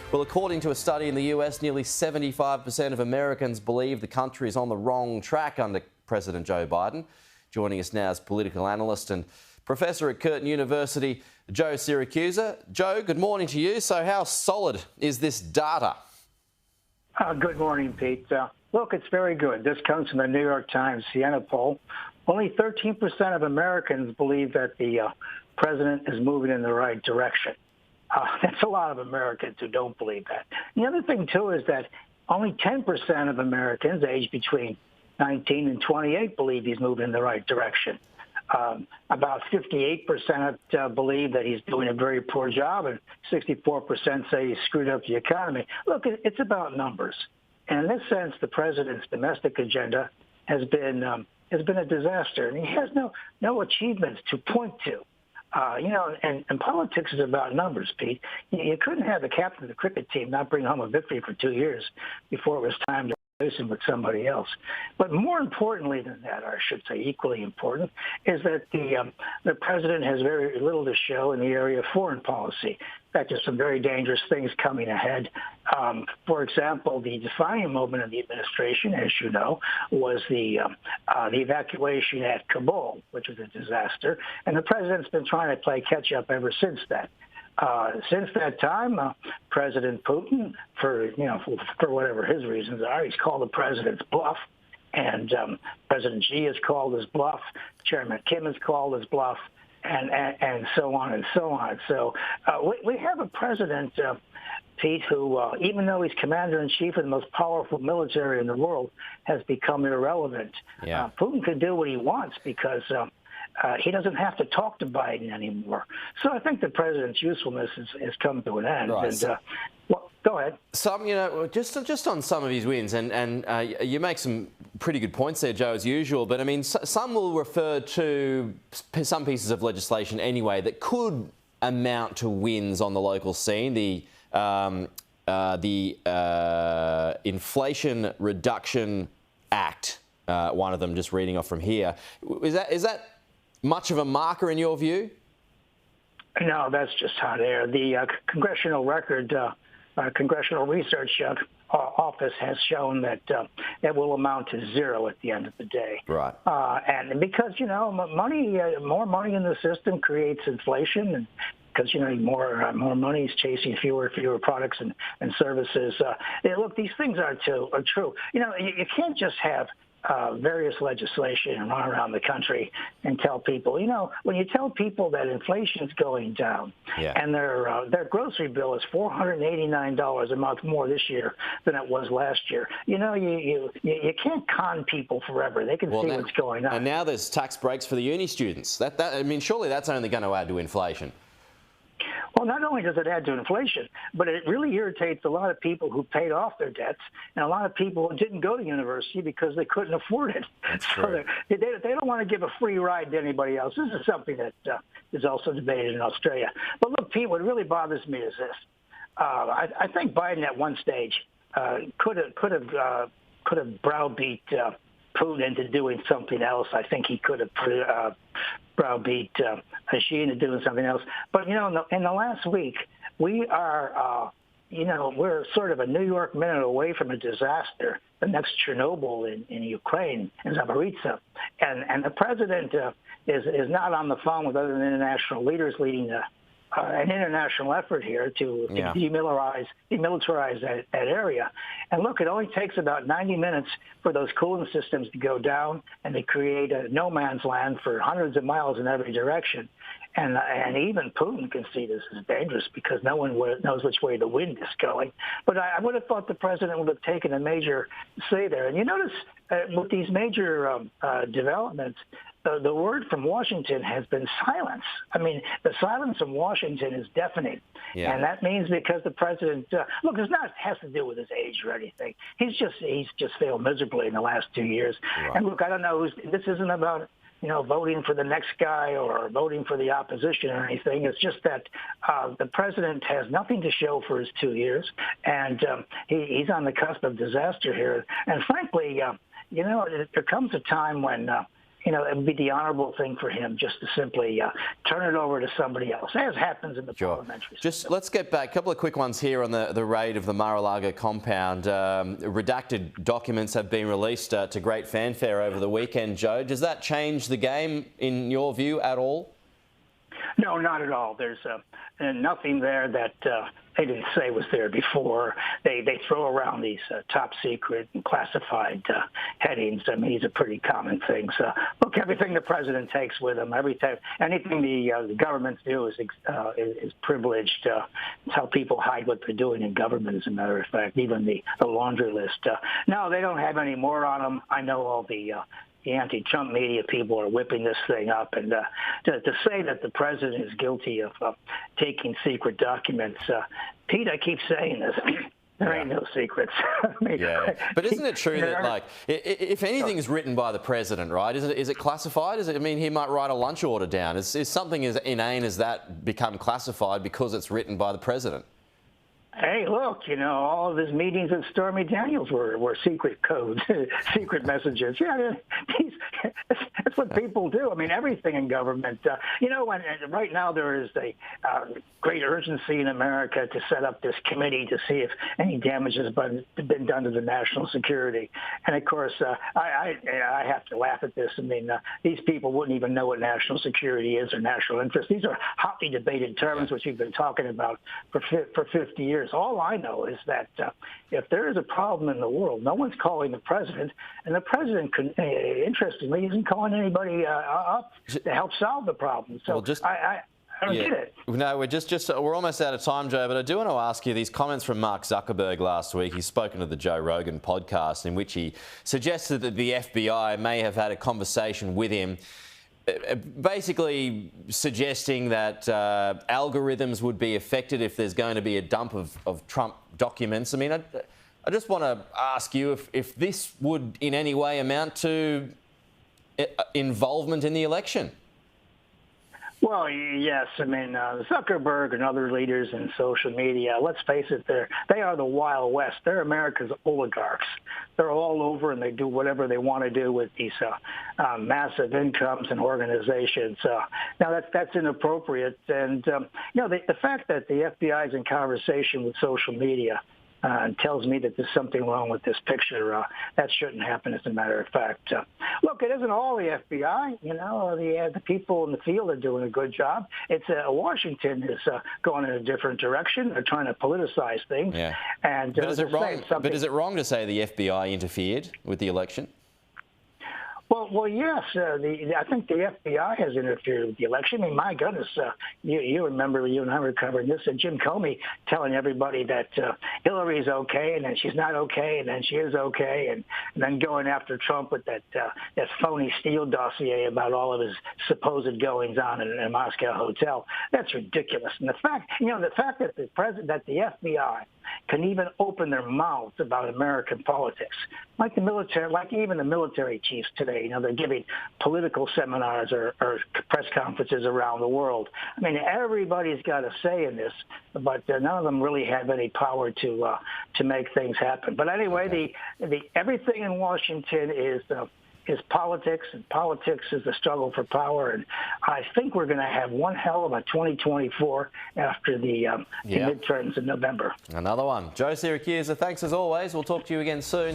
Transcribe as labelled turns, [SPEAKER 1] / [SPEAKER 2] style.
[SPEAKER 1] Well, according to a study in the US, nearly 75% of Americans believe the country is on the wrong track under President Joe Biden. Joining us now is political analyst and professor at Curtin University, Joe Siracusa. Joe, good morning to you. So how solid is this data?
[SPEAKER 2] Good morning, Pete. Look, it's very good. This comes from the New York Times Siena poll. Only 13% of Americans believe that the president is moving in the right direction. That's a lot of Americans who don't believe that. The other thing, too, is that only 10% of Americans aged between 19 and 28 believe he's moving in the right direction. About 58% believe that he's doing a very poor job, and 64% say he's screwed up the economy. Look, it's about numbers. And in this sense, the president's domestic agenda has been a disaster, and he has no achievements to point to. And politics is about numbers, Pete. You couldn't have the captain of the cricket team not bring home a victory for 2 years before it was time to replace him with somebody else. But more importantly than that, or I should say equally important, is that the president has very little to show in the area of foreign policy. In fact, there's some very dangerous things coming ahead. For example, the defining moment of the administration, as you know, was the evacuation at Kabul, which was a disaster. And the president's been trying to play catch-up ever since that. Since that time, President Putin, for whatever his reasons are, he's called the president's bluff. And President Xi has called his bluff. Chairman Kim has called his bluff. And so on and so on. So we have a president, Pete, who, even though he's commander-in-chief of the most powerful military in the world, has become irrelevant. Yeah. Putin can do what he wants because he doesn't have to talk to Biden anymore. So I think the president's usefulness has come to an end. Right. And, well, go ahead.
[SPEAKER 1] Just on some of his wins, and you make some pretty good points there, Joe, as usual. But I mean, some will refer to some pieces of legislation anyway that could amount to wins on the local scene. The Inflation Reduction Act, one of them, just reading off from here. Is that much of a marker in your view?
[SPEAKER 2] No, that's just hot air. The Congressional Research Office has shown that it will amount to zero at the end of the day. Right. And because, more money in the system creates inflation, and because, more money is chasing fewer products and services. Look, these things are true. You can't just have various legislation and run around the country and tell people, when you tell people that inflation is going down, yeah, and their grocery bill is $489 a month more this year than it was last year, you can't con people forever. They can see what's going on.
[SPEAKER 1] And now there's tax breaks for the uni students. I mean, surely that's only going to add to inflation.
[SPEAKER 2] Well, not only does it add to inflation, but it really irritates a lot of people who paid off their debts and a lot of people who didn't go to university because they couldn't afford it. So they don't want to give a free ride to anybody else. This is something that is also debated in Australia. But look, Pete, what really bothers me is this. I think Biden at one stage could have browbeat Putin into doing something else. I think he could have browbeat Xi into doing something else. But, in the last week, we are, we're sort of a New York minute away from a disaster, the next Chernobyl in Ukraine, in Zaporizhzhia. And the president is not on the phone with other international leaders leading an international effort here to demilitarize that area. And look, it only takes about 90 minutes for those cooling systems to go down and they create a no man's land for hundreds of miles in every direction. And even Putin can see this is dangerous because no one knows which way the wind is going. But I would have thought the president would have taken a major say there. And you notice with these major developments, the word from Washington has been silence. I mean, the silence from Washington is deafening. Yeah. And that means because the president, look, has to do with his age or anything. He's just failed miserably in the last 2 years. Right. And look, I don't know, this isn't about, voting for the next guy or voting for the opposition or anything. It's just that the president has nothing to show for his 2 years, and he's on the cusp of disaster here. And frankly, there comes a time when it would be the honorable thing for him just to simply turn it over to somebody else, as happens in the parliamentary system.
[SPEAKER 1] Just let's get back. A couple of quick ones here on the raid of the Mar-a-Lago compound. Redacted documents have been released to great fanfare over the weekend, Joe. Does that change the game, in your view, at all?
[SPEAKER 2] No, not at all. There's nothing there that they didn't say was there before. They throw around these top secret and classified headings. I mean, these are pretty common things. Look, everything the president takes with him, anything the governments do is privileged. It's how people hide what they're doing in government, as a matter of fact, even the laundry list. No, they don't have any more on them. I know all the anti-Trump media people are whipping this thing up, and to say that the president is guilty of taking secret documents, Pete, I keep saying this. There ain't no secrets. I mean,
[SPEAKER 1] but isn't it true that, like, if anything is written by the president, right? Is it classified? I mean, he might write a lunch order down. Is something as inane as that become classified because it's written by the president?
[SPEAKER 2] Hey, look, all of his meetings at Stormy Daniels were secret codes, secret messages. Yeah, that's what people do. I mean, everything in government. And right now there is a great urgency in America to set up this committee to see if any damage has been done to the national security. And, of course, I have to laugh at this. I mean, these people wouldn't even know what national security is or national interest. These are hotly debated terms which we've been talking about for 50 years. All I know is that if there is a problem in the world, no one's calling the president, and the president, interestingly, isn't calling anybody up to help solve the problem. So I don't get it.
[SPEAKER 1] No, we're almost out of time, Joe, but I do want to ask you these comments from Mark Zuckerberg last week. He's spoken to the Joe Rogan podcast in which he suggested that the FBI may have had a conversation with him, basically suggesting that algorithms would be affected if there's going to be a dump of Trump documents. I mean, I just want to ask you if this would in any way amount to involvement in the election.
[SPEAKER 2] Well, yes. I mean, Zuckerberg and other leaders in social media, let's face it, they are the Wild West. They're America's oligarchs. They're all over, and they do whatever they want to do with these massive incomes and organizations. Now, that's inappropriate. And, the fact that the FBI is in conversation with social media tells me that there's something wrong with this picture. That shouldn't happen, as a matter of fact. Look, it isn't all the FBI. The people in the field are doing a good job. It's Washington is going in a different direction. They're trying to politicize things. Yeah. And
[SPEAKER 1] but is it wrong to say the FBI interfered with the election?
[SPEAKER 2] Well, yes. I think the FBI has interfered with the election. I mean, my goodness, you remember, you and I were covering this, and Jim Comey telling everybody that Hillary's okay, and then she's not okay, and then she is okay, and then going after Trump with that phony Steele dossier about all of his supposed goings on in a Moscow hotel. That's ridiculous. And the fact that the FBI can even open their mouths about American politics, like the military, like even the military chiefs today. They're giving political seminars or press conferences around the world. I mean, everybody's got a say in this, but none of them really have any power to make things happen. But anyway, the everything in Washington is politics, and politics is the struggle for power. And I think we're going to have one hell of a 2024 after the midterms in November.
[SPEAKER 1] Another one. Joe Siracusa, thanks as always. We'll talk to you again soon.